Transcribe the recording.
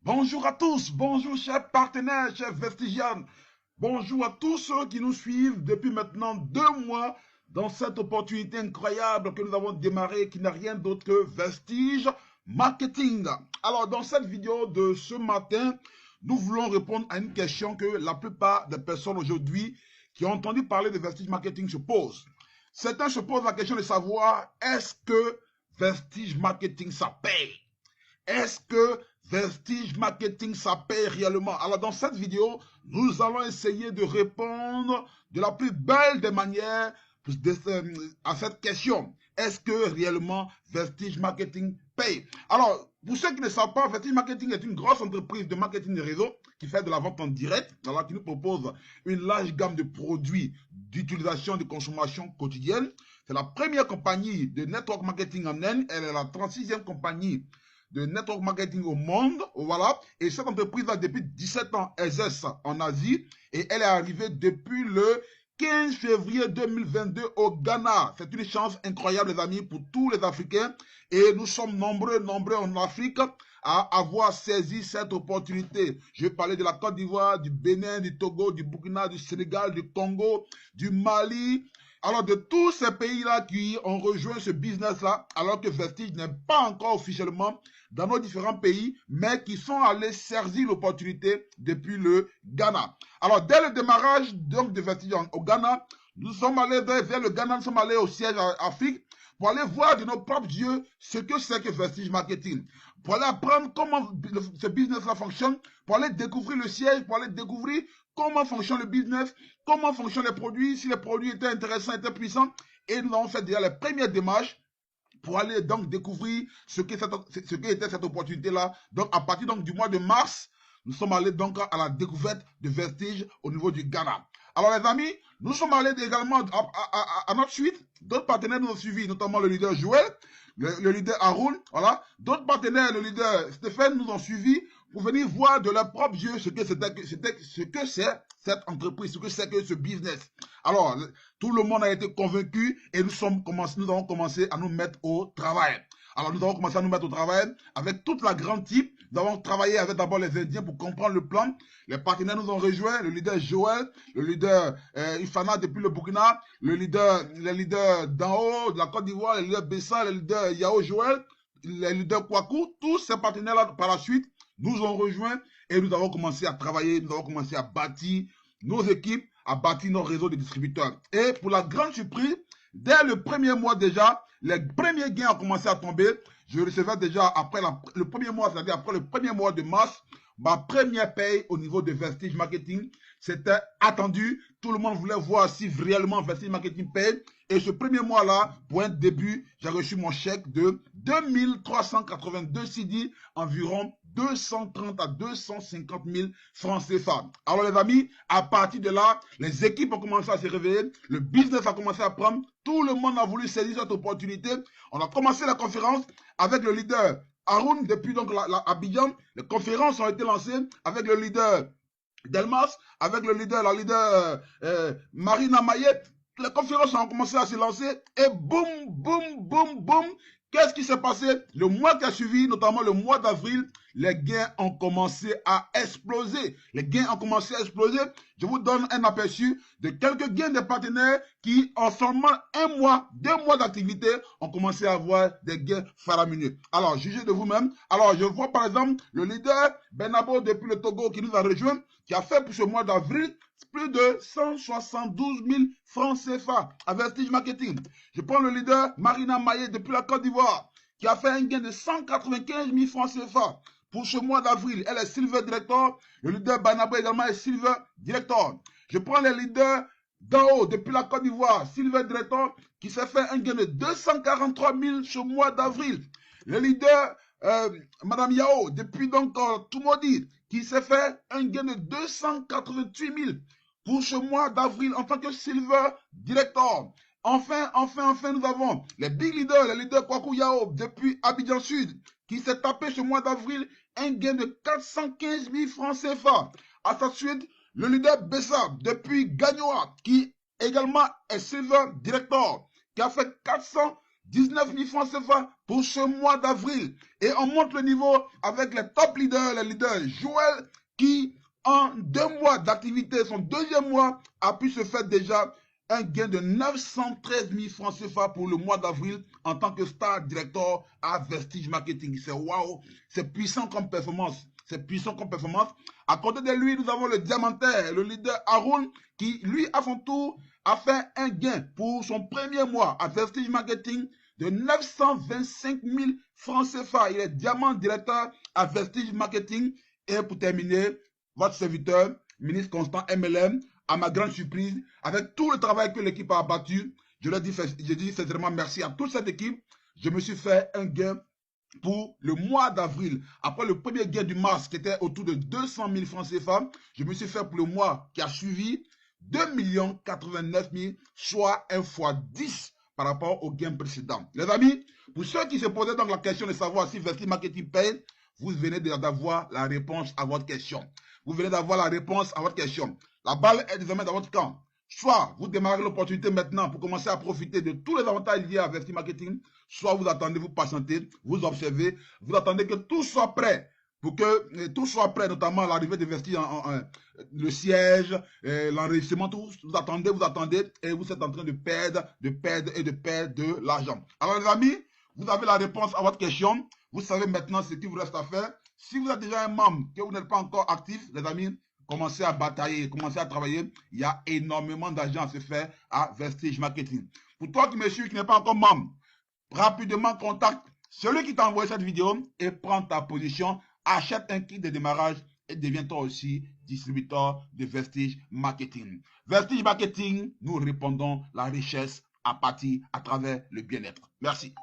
Bonjour à tous, bonjour chers partenaires, chers Vestigianes. Bonjour à tous ceux qui nous suivent depuis maintenant 2 mois dans cette opportunité incroyable que nous avons démarrée qui n'a rien d'autre que Vestige Marketing. Alors dans cette vidéo de ce matin, nous voulons répondre à une question que la plupart des personnes aujourd'hui qui ont entendu parler de Vestige Marketing se posent. Certains se posent la question de savoir est-ce que Vestige Marketing ça paye? Est-ce que Vestige Marketing, ça paye réellement? Alors, dans cette vidéo, nous allons essayer de répondre de la plus belle des manières à cette question. Est-ce que réellement Vestige Marketing paye? Alors, pour ceux qui ne savent pas, Vestige Marketing est une grosse entreprise de marketing de réseau qui fait de la vente en direct, alors qui nous propose une large gamme de produits d'utilisation et de consommation quotidienne. C'est la première compagnie de network marketing en Inde. Elle est la 36e compagnie de network marketing au monde, voilà. Et cette entreprise a depuis 17 ans exerce en Asie et elle est arrivée depuis le 15 février 2022 au Ghana. C'est une chance incroyable, les amis, pour tous les Africains. Et nous sommes nombreux en Afrique à avoir saisi cette opportunité. Je vais parler de la Côte d'Ivoire, du Bénin, du Togo, du Burkina, du Sénégal, du Congo, du Mali. Alors, de tous ces pays-là qui ont rejoint ce business-là, alors que Vestige n'est pas encore officiellement dans nos différents pays, mais qui sont allés saisir l'opportunité depuis le Ghana. Alors, dès le démarrage donc, de Vestige au Ghana, nous sommes allés vers le Ghana, nous sommes allés au siège Afrique pour aller voir de nos propres yeux ce que c'est que Vestige Marketing, pour aller apprendre comment ce business-là fonctionne, pour aller découvrir le siège, pour aller découvrir comment fonctionne le business, comment fonctionnent les produits, si les produits étaient intéressants, étaient puissants. Et nous avons fait déjà les premières démarches pour aller donc découvrir ce qu'était cette opportunité-là. Donc, à partir donc, du mois de mars, nous sommes allés donc à la découverte de Vestige au niveau du Ghana. Alors, les amis, nous sommes allés également à notre suite. D'autres partenaires nous ont suivis, notamment le leader Joël, le leader Haroun, voilà. D'autres partenaires, le leader Stéphane, nous ont suivis pour venir voir de leurs propres yeux ce que c'est cette entreprise, ce que c'est que ce business. Alors, tout le monde a été convaincu et nous avons commencé à nous mettre au travail. Alors, nous avons commencé à nous mettre au travail avec toute la grande type. Nous avons travaillé avec d'abord les Indiens pour comprendre le plan. Les partenaires nous ont rejoints, le leader Joël, le leader Ifana depuis le Burkina, les leaders d'en haut de la Côte d'Ivoire, le leader Bessa, le leader Yao Joël, les leaders Kwaku, tous ces partenaires-là par la suite nous ont rejoints et nous avons commencé à travailler, nous avons commencé à bâtir nos équipes, à bâtir nos réseaux de distributeurs. Et pour la grande surprise, dès le premier mois déjà, les premiers gains ont commencé à tomber. Je recevais déjà après le premier mois, c'est-à-dire après le premier mois de mars, ma première paye au niveau de Vestige Marketing. C'était attendu. Tout le monde voulait voir si réellement Vestige Marketing paye. Et ce premier mois-là, pour un début, j'ai reçu mon chèque de 2382 CD, environ 230 à 250 000 francs CFA. Alors les amis, à partir de là, les équipes ont commencé à se réveiller, le business a commencé à prendre, tout le monde a voulu saisir cette opportunité. On a commencé la conférence avec le leader Haroun depuis donc Abidjan. Les conférences ont été lancées avec le leader Delmas, avec la leader Marina Mayette. Les conférences ont commencé à se lancer et boum, boum, boum, boum. Qu'est-ce qui s'est passé? Le mois qui a suivi, notamment le mois d'avril, les gains ont commencé à exploser. Les gains ont commencé à exploser. Je vous donne un aperçu de quelques gains des partenaires qui, en seulement 1 mois, 2 mois d'activité, ont commencé à avoir des gains faramineux. Alors, jugez de vous-même. Alors, je vois par exemple le leader Benabo depuis le Togo qui nous a rejoint, qui a fait pour ce mois d'avril plus de 172 000 francs CFA à Vestige Marketing. Je prends le leader Marina Maillet depuis la Côte d'Ivoire, qui a fait un gain de 195 000 francs CFA. Pour ce mois d'avril, elle est Silver Director. Le leader Banabo également est Silver Director. Je prends les leaders d'en haut depuis la Côte d'Ivoire, Silver Director, qui s'est fait un gain de 243 000 ce mois d'avril. Le leader Madame Yao, depuis donc Tumodi, qui s'est fait un gain de 288 000 pour ce mois d'avril en tant que Silver Director. Enfin, nous avons les big leaders, les leaders Kwaku Yao depuis Abidjan Sud, qui s'est tapé ce mois d'avril un gain de 415 000 francs CFA. À sa suite, le leader Bessa depuis Gagnoa, qui également est Silver Director, qui a fait 410 19 000 francs CFA pour ce mois d'avril. Et on monte le niveau avec les top leaders, les leaders Joël, qui en 2 mois d'activité, son 2e mois, a pu se faire déjà un gain de 913 000 francs CFA pour le mois d'avril en tant que star director à Vestige Marketing. C'est waouh, c'est puissant comme performance. C'est puissant comme performance. À côté de lui, nous avons le diamantaire, le leader Haroun, qui lui, à son tour, a fait un gain pour son 1er mois à Vestige Marketing de 925 000 francs CFA. Il est diamant directeur à Vestige Marketing. Et pour terminer, votre serviteur, ministre Constant MLM, à ma grande surprise, avec tout le travail que l'équipe a abattu, je dis sincèrement merci à toute cette équipe. Je me suis fait un gain pour le mois d'avril. Après le premier gain du mars qui était autour de 200 000 francs CFA, je me suis fait pour le mois qui a suivi 2 89 000, soit 1 fois 10 par rapport au gain précédent. Les amis, pour ceux qui se posaient donc la question de savoir si Vestige Marketing paye, vous venez d'avoir la réponse à votre question. Vous venez d'avoir la réponse à votre question. La balle est désormais dans votre camp. Soit vous démarrez l'opportunité maintenant pour commencer à profiter de tous les avantages liés à Vestige Marketing, soit vous attendez, vous patientez, vous observez, vous attendez que tout soit prêt. Pour que tout soit prêt, notamment l'arrivée de Vestige, le siège, l'enregistrement, tout, vous attendez, et vous êtes en train de perdre de l'argent. Alors les amis, vous avez la réponse à votre question. Vous savez maintenant ce qu'il vous reste à faire. Si vous êtes déjà un membre, que vous n'êtes pas encore actif, les amis, commencez à batailler, commencez à travailler. Il y a énormément d'argent à se faire à Vestige Marketing. Pour toi qui me suis, qui n'est pas encore membre, rapidement contacte celui qui t'a envoyé cette vidéo et prends ta position. Achète un kit de démarrage et deviens-toi aussi distributeur de Vestige Marketing. Vestige Marketing, nous répondons la richesse à travers le bien-être. Merci.